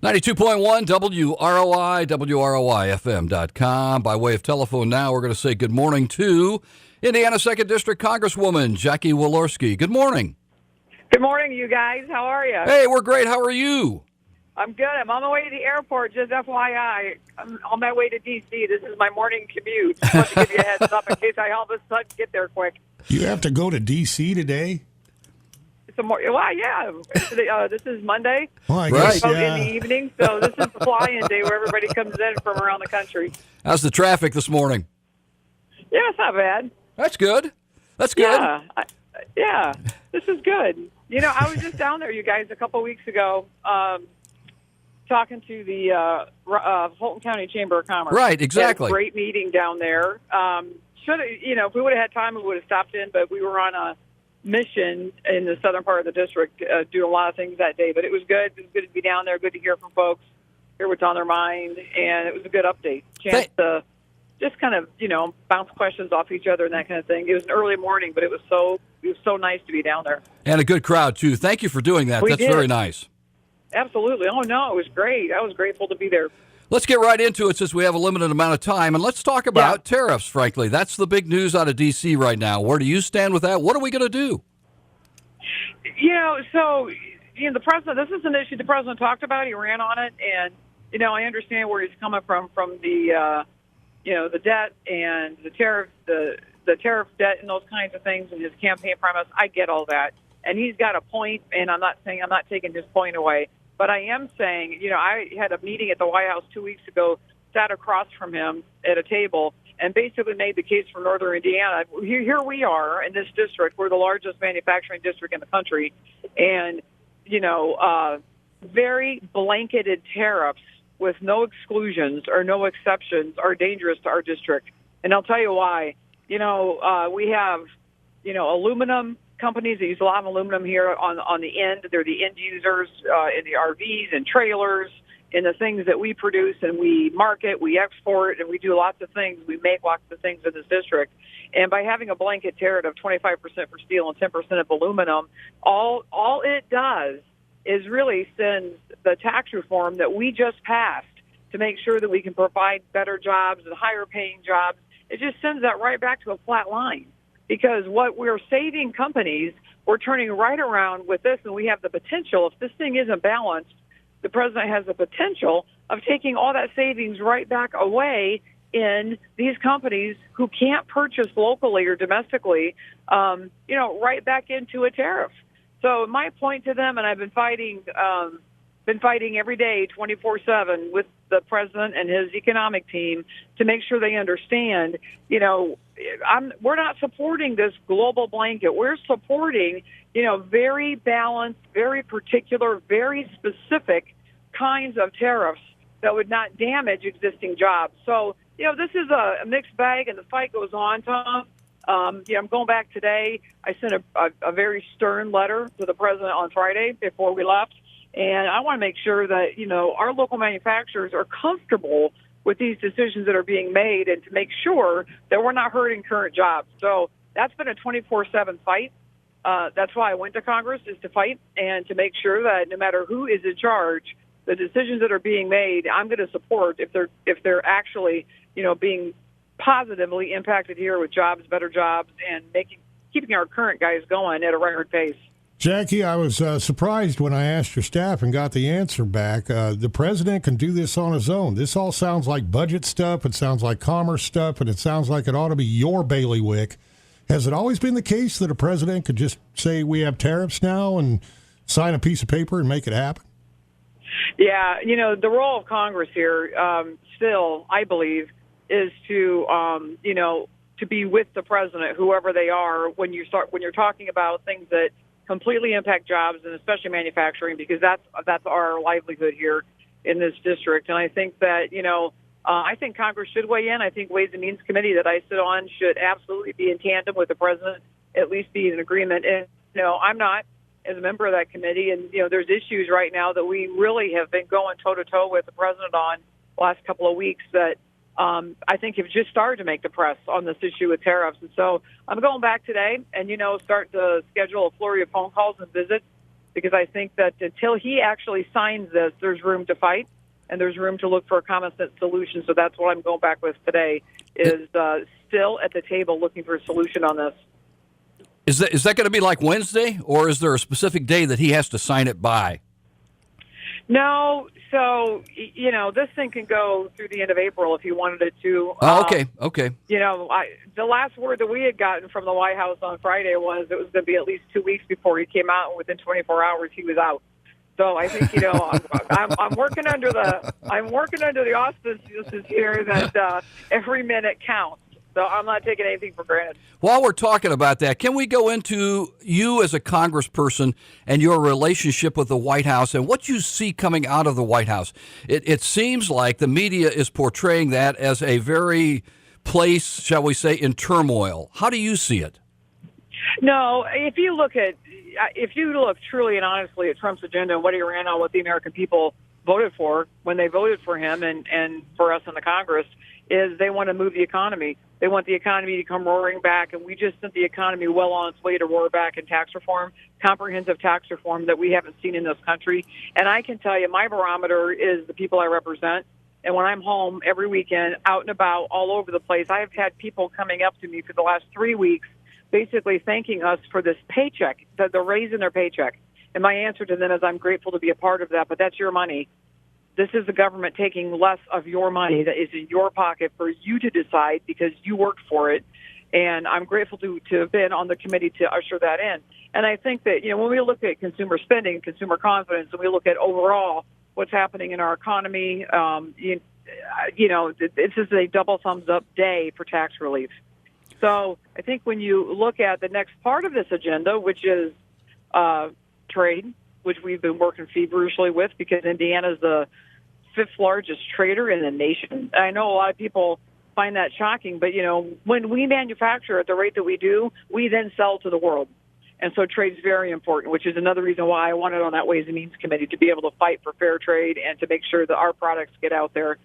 92.1 WROI, WROIFM.com. By way of telephone now, we're going to say good morning to Indiana 2nd District Congresswoman Jackie Walorski. Good morning. Good morning, you guys. How are you? Hey, we're great. How are you? I'm good. I'm on my way to the airport, just FYI. I'm on my way to D.C. This is my morning commute. Just want to give you a heads up in case I all of a sudden get there quick. You have to go to D.C. today? Well, yeah. This is Monday. Well, I Right. guess, In the evening, so this is the fly-in day where everybody comes in from around the country. How's the traffic this morning? Yeah, it's not bad. That's good. That's good. Yeah, this is good. You know, I was just down there, you guys, a couple weeks ago, talking to the Fulton County Chamber of Commerce. Right, exactly. Had a great meeting down there. If we would have had time, we would have stopped in, but we were on a mission in the southern part of the district, doing a lot of things that day. But it was good. It was good to be down there. Good to hear from folks, hear what's on their mind, and it was a good update. Chance to just kind of, bounce questions off each other and that kind of thing. It was an early morning, but it was so nice to be down there. And a good crowd, too. Thank you for doing that. That's very nice. Absolutely. Oh, no, it was great. I was grateful to be there. Let's get right into it since we have a limited amount of time, and let's talk about tariffs, frankly. That's the big news out of D.C. right now. Where do you stand with that? What are we going to do? The president, this is an issue the president talked about. He ran on it, and, I understand where he's coming from the, the debt and the tariff debt and those kinds of things and his campaign promise. I get all that. And he's got a point, and I'm not taking his point away. But I am saying, I had a meeting at the White House 2 weeks ago, sat across from him at a table, and basically made the case for Northern Indiana. Here we are in this district. We're the largest manufacturing district in the country. And, very blanketed tariffs with no exclusions or no exceptions are dangerous to our district. And I'll tell you why. We have, aluminum companies that use a lot of aluminum here on the end. They're the end users in the RVs and trailers, in the things that we produce and we market, we export, and we do lots of things. We make lots of things in this district. And by having a blanket tariff of 25% for steel and 10% of aluminum, all it does is really send the tax reform that we just passed to make sure that we can provide better jobs and higher paying jobs. It just sends that right back to a flat line. Because what we're saving companies, we're turning right around with this, and we have the potential, if this thing isn't balanced, the president has the potential of taking all that savings right back away in these companies who can't purchase locally or domestically, right back into a tariff. So my point to them, and I've been fighting every day, 24/7, with the president and his economic team to make sure they understand, we're not supporting this global blanket. We're supporting, very balanced, very particular, very specific kinds of tariffs that would not damage existing jobs. So, this is a mixed bag, and the fight goes on, Tom. I'm going back today. I sent a very stern letter to the president on Friday before we left. And I want to make sure that, our local manufacturers are comfortable with these decisions that are being made and to make sure that we're not hurting current jobs. So that's been a 24/7 fight. That's why I went to Congress, is to fight and to make sure that no matter who is in charge, the decisions that are being made, I'm going to support if they're actually, being positively impacted here with jobs, better jobs, and keeping our current guys going at a record pace. Jackie, I was surprised when I asked your staff and got the answer back. The president can do this on his own. This all sounds like budget stuff. It sounds like commerce stuff, and it sounds like it ought to be your bailiwick. Has it always been the case that a president could just say we have tariffs now and sign a piece of paper and make it happen? Yeah, the role of Congress here still, I believe, is to, to be with the president, whoever they are, when you're talking about things that completely impact jobs and especially manufacturing, because that's our livelihood here in this district. And I think that, I think Congress should weigh in. I think Ways and Means Committee that I sit on should absolutely be in tandem with the president, at least be in agreement. And, I'm not as a member of that committee. And, there's issues right now that we really have been going toe-to-toe with the president on the last couple of weeks that I think have just started to make the press on this issue with tariffs. And so I'm going back today and, start to schedule a flurry of phone calls and visits because I think that until he actually signs this, there's room to fight and there's room to look for a common sense solution. So that's what I'm going back with today, is still at the table looking for a solution on this. Is that going to be like Wednesday, or is there a specific day that he has to sign it by? No, so, this thing can go through the end of April if you wanted it to. Oh, okay. The last word that we had gotten from the White House on Friday was it was going to be at least 2 weeks before he came out, and within 24 hours he was out. So I think I'm working under the auspices here that every minute counts. So I'm not taking anything for granted. While we're talking about that, can we go into you as a congressperson and your relationship with the White House and what you see coming out of the White House? It seems like the media is portraying that as a very place, shall we say, in turmoil. How do you see it? No, if you look truly and honestly at Trump's agenda and what he ran on, what the American people voted for when they voted for him and for us in the Congress, is they want to move the economy. They want the economy to come roaring back, and we just sent the economy well on its way to roar back in tax reform, comprehensive tax reform that we haven't seen in this country. And I can tell you, my barometer is the people I represent. And when I'm home every weekend, out and about, all over the place, I've had people coming up to me for the last 3 weeks basically thanking us for this paycheck, the raise in their paycheck. And my answer to them is I'm grateful to be a part of that, but that's your money. This is the government taking less of your money that is in your pocket for you to decide because you worked for it. And I'm grateful to have been on the committee to usher that in. And I think that, when we look at consumer spending, consumer confidence, and we look at overall what's happening in our economy, this is a double thumbs up day for tax relief. So I think when you look at the next part of this agenda, which is trade, which we've been working feverishly with because Indiana's the 5th largest trader in the nation. I know a lot of people find that shocking, but, when we manufacture at the rate that we do, we then sell to the world. And so trade's very important, which is another reason why I wanted on that Ways and Means Committee to be able to fight for fair trade and to make sure that our products get out there,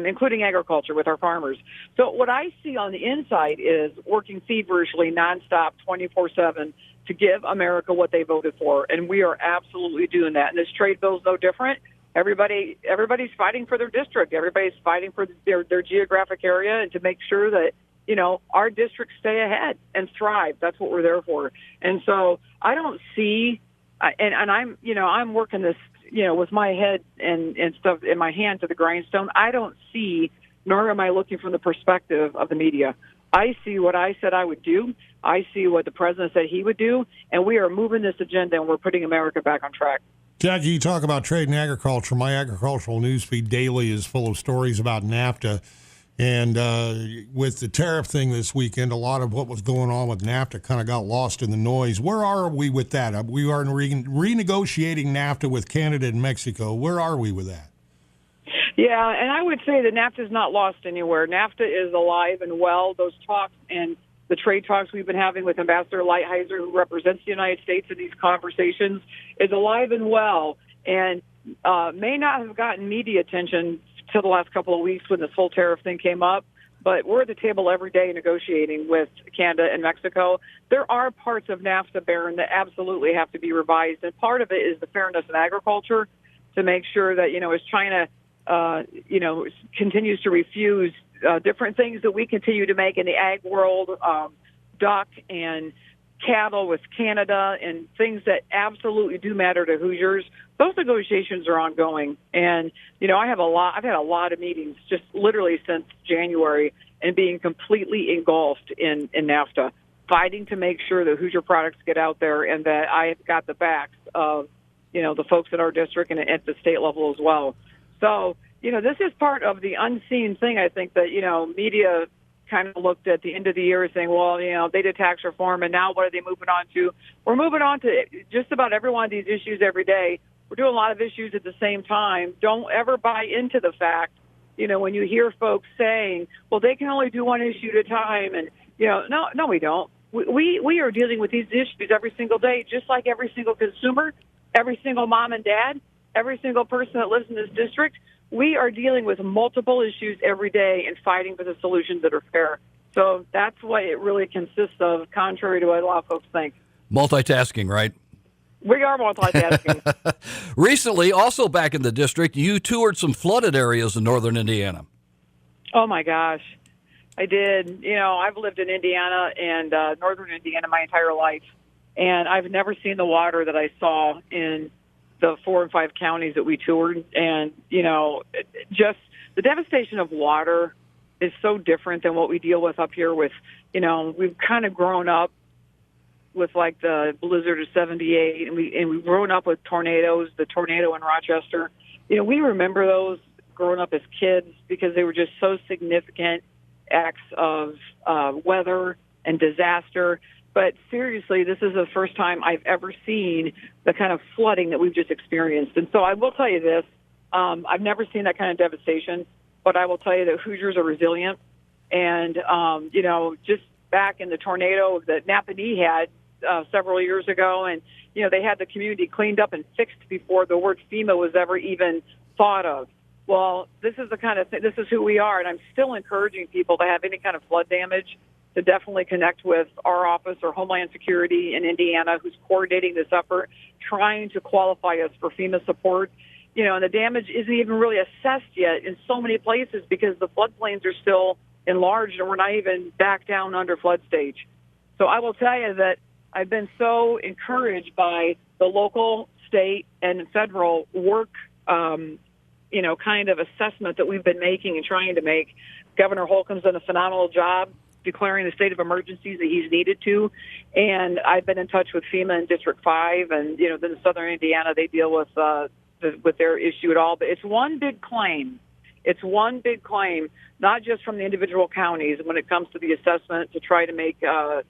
including agriculture with our farmers. So what I see on the inside is working feverishly, nonstop, 24/7 to give America what they voted for. And we are absolutely doing that. And this trade bill is no different. Everybody's fighting for their district. Everybody's fighting for their geographic area and to make sure that, our districts stay ahead and thrive. That's what we're there for. And so I don't see, and I'm working this, with my head and stuff in my hand to the grindstone. I don't see, nor am I looking from the perspective of the media. I see what I said I would do. I see what the president said he would do, and we are moving this agenda and we're putting America back on track. Jackie, you talk about trade and agriculture. My agricultural newsfeed daily is full of stories about NAFTA. And with the tariff thing this weekend, a lot of what was going on with NAFTA kind of got lost in the noise. Where are we with that? We are renegotiating NAFTA with Canada and Mexico. Where are we with that? Yeah, and I would say that NAFTA is not lost anywhere. NAFTA is alive and well. Those talks and the trade talks we've been having with Ambassador Lighthizer, who represents the United States in these conversations, is alive and well and may not have gotten media attention till the last couple of weeks when this whole tariff thing came up. But we're at the table every day negotiating with Canada and Mexico. There are parts of NAFTA, Barron, that absolutely have to be revised. And part of it is the fairness in agriculture to make sure that, as China, continues to refuse different things that we continue to make in the ag world, duck and cattle with Canada and things that absolutely do matter to Hoosiers. Those negotiations are ongoing. And, I've had a lot of meetings just literally since January and being completely engulfed in NAFTA, fighting to make sure that Hoosier products get out there and that I've got the backs of, the folks in our district and at the state level as well. So, this is part of the unseen thing, I think, that, media kind of looked at the end of the year saying, well, they did tax reform, and now what are they moving on to? We're moving on to just about every one of these issues every day. We're doing a lot of issues at the same time. Don't ever buy into the fact, when you hear folks saying, well, they can only do one issue at a time. And, no, we don't. We are dealing with these issues every single day, just like every single consumer, every single mom and dad, every single person that lives in this district. We are dealing with multiple issues every day and fighting for the solutions that are fair. So that's what it really consists of, contrary to what a lot of folks think. Multitasking, right? We are multitasking. Recently, also back in the district, you toured some flooded areas in northern Indiana. Oh, my gosh. I did. I've lived in Indiana and northern Indiana my entire life, and I've never seen the water that I saw in the 4 and 5 counties that we toured. And, just the devastation of water is so different than what we deal with up here with, we've kind of grown up with like the blizzard of 78, and we've grown up with tornadoes, the tornado in Rochester. We remember those growing up as kids because they were just so significant acts of weather and disaster. But seriously, this is the first time I've ever seen the kind of flooding that we've just experienced. And so I will tell you this, I've never seen that kind of devastation, but I will tell you that Hoosiers are resilient. And, just back in the tornado that Napanee had several years ago, and, they had the community cleaned up and fixed before the word FEMA was ever even thought of. Well, this is the kind of thing, this is who we are, and I'm still encouraging people to have any kind of flood damage to definitely connect with our office or Homeland Security in Indiana, who's coordinating this effort, trying to qualify us for FEMA support. And the damage isn't even really assessed yet in so many places because the floodplains are still enlarged and we're not even back down under flood stage. So I will tell you that I've been so encouraged by the local, state, and federal work kind of assessment that we've been making and trying to make. Governor Holcomb's done a phenomenal job declaring the state of emergencies that he's needed to. And I've been in touch with FEMA in District 5, and, then in southern Indiana, they deal with their issue at all. But it's one big claim. It's one big claim, not just from the individual counties when it comes to the assessment to try to make, a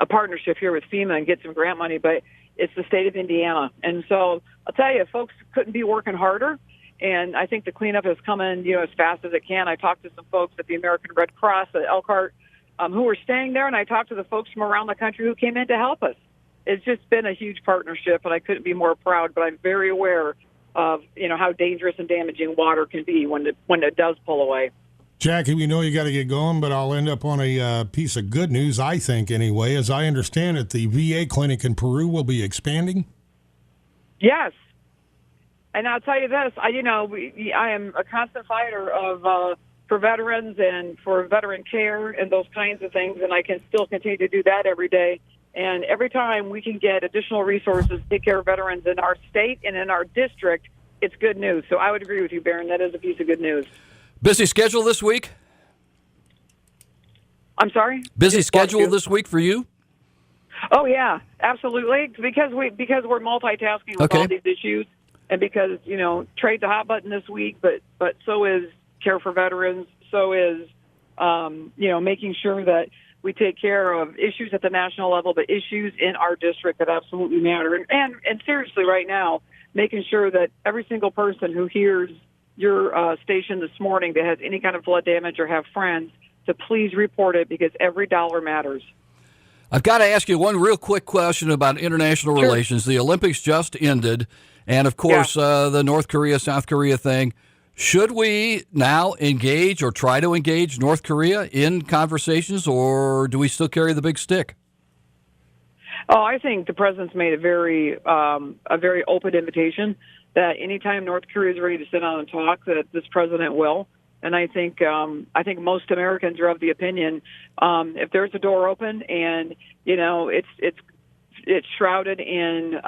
partnership here with FEMA and get some grant money, but it's the state of Indiana. And so I'll tell you, folks couldn't be working harder. And I think the cleanup has come in, as fast as it can. I talked to some folks at the American Red Cross at Elkhart who were staying there, and I talked to the folks from around the country who came in to help us. It's just been a huge partnership, and I couldn't be more proud, but I'm very aware of, how dangerous and damaging water can be when it does pull away. Jackie, we know you got to get going, but I'll end up on a piece of good news, I think, anyway. As I understand it, the VA clinic in Peru will be expanding? Yes. And I'll tell you this, I am a constant fighter for veterans and for veteran care and those kinds of things, and I can still continue to do that every day. And every time we can get additional resources to take care of veterans in our state and in our district, it's good news. So I would agree with you, Barron. That is a piece of good news. Busy schedule this week? I'm sorry? Busy schedule this week for you? Oh, yeah, absolutely. Because we're multitasking with all these issues. And because, trade's a hot button this week, but so is care for veterans, so is, making sure that we take care of issues at the national level, but issues in our district that absolutely matter. And seriously right now, making sure that every single person who hears your station this morning that has any kind of flood damage or have friends to please report it because every dollar matters. I've got to ask you one real quick question about international relations. The Olympics just ended, and of course, the North Korea, South Korea thing. Should we now engage or try to engage North Korea in conversations, or do we still carry the big stick? Oh, I think the president's made a very open invitation that anytime North Korea is ready to sit down and talk, that this president will. And I think most Americans are of the opinion if there's a door open and it's shrouded in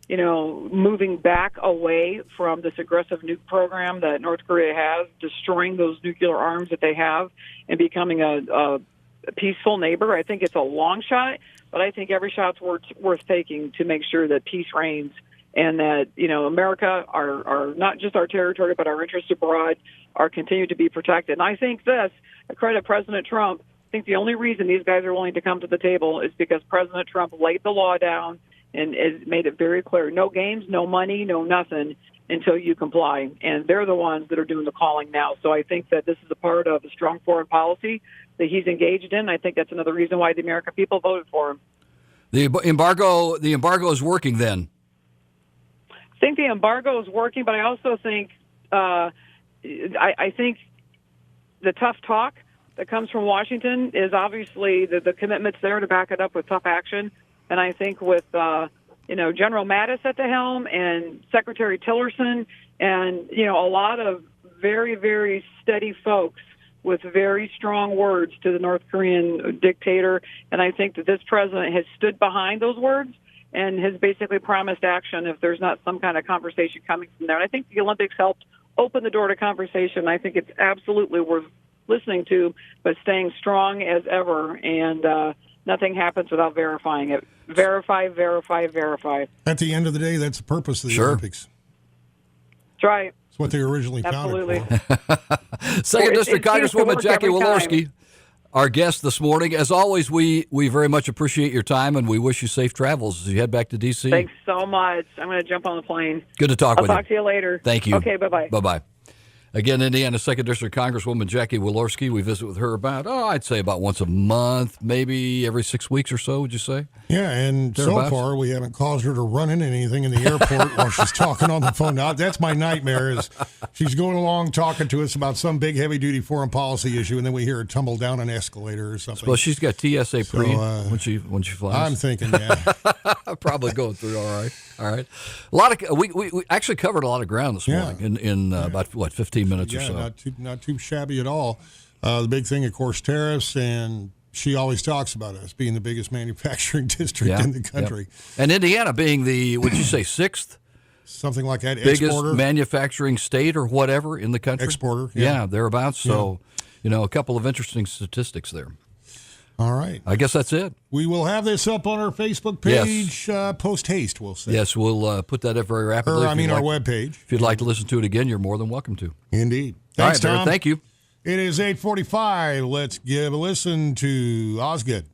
moving back away from this aggressive nuke program that North Korea has, destroying those nuclear arms that they have, and becoming a peaceful neighbor. I think it's a long shot, but I think every shot's worth taking to make sure that peace reigns. And that, America, our not just our territory, but our interests abroad are continued to be protected. And I think I credit President Trump. I think the only reason these guys are willing to come to the table is because President Trump laid the law down and has made it very clear. No games, no money, no nothing until you comply. And they're the ones that are doing the calling now. So I think that this is a part of a strong foreign policy that he's engaged in. I think that's another reason why the American people voted for him. The embargo is working then. I think the embargo is working, but I also think I think the tough talk, that comes from Washington is obviously the commitments there to back it up with tough action. I think that the president is going to have to make a very clear decision. And I think that this is a part of a strong foreign policy that he's engaged in. I think that's another reason why the American people voted for him. The embargo is working, but I also think I think the tough talk that comes from Washington is obviously the commitments there to back it up with tough action. And I think with General Mattis at the helm and Secretary Tillerson and a lot of very, very steady folks with very strong words to the North Korean dictator, and I think that this president has stood behind those words and has basically promised action if there's not some kind of conversation coming from there. And I think the Olympics helped open the door to conversation. I think it's absolutely worth listening to, but staying strong as ever, and nothing happens without verifying it. Verify, verify, verify. At the end of the day, that's the purpose of the Olympics. That's right. It's what they originally Absolutely. founded for. Second District Congresswoman Jackie Walorski, our guest this morning. As always, we very much appreciate your time, and we wish you safe travels as you head back to D.C. Thanks so much. I'm going to jump on the plane. Good to talk with you. I'll talk to you later. Thank you. Okay, bye-bye. Bye-bye. Again, Indiana 2nd District Congresswoman Jackie Walorski. We visit with her I'd say about once a month, maybe every 6 weeks or so, would you say? Yeah, and Thereabouts. so far we haven't caused her to run into anything in the airport while she's talking on the phone. Now, that's my nightmare is she's going along talking to us about some big heavy-duty foreign policy issue, and then we hear her tumble down an escalator or something. Well, she's got TSA pre when she flies. I'm thinking, yeah. Probably going through all right. All right. A lot of we actually covered a lot of ground this morning in about 15 minutes or so. Not too shabby at all. The big thing, of course, tariffs, and she always talks about us being the biggest manufacturing district in the country. And Indiana being the, would you say, sixth? Something like that. Biggest exporter. manufacturing state or whatever in the country. Exporter. Yeah, thereabouts. So, a couple of interesting statistics there. All right. I guess that's it. We will have this up on our Facebook page post haste, we'll say. Yes, we'll put that up very rapidly. Our webpage. If you'd like to listen to it again, you're more than welcome to. Indeed. Thanks, Tom. Thank you. It is 8:45. Let's give a listen to Osgood.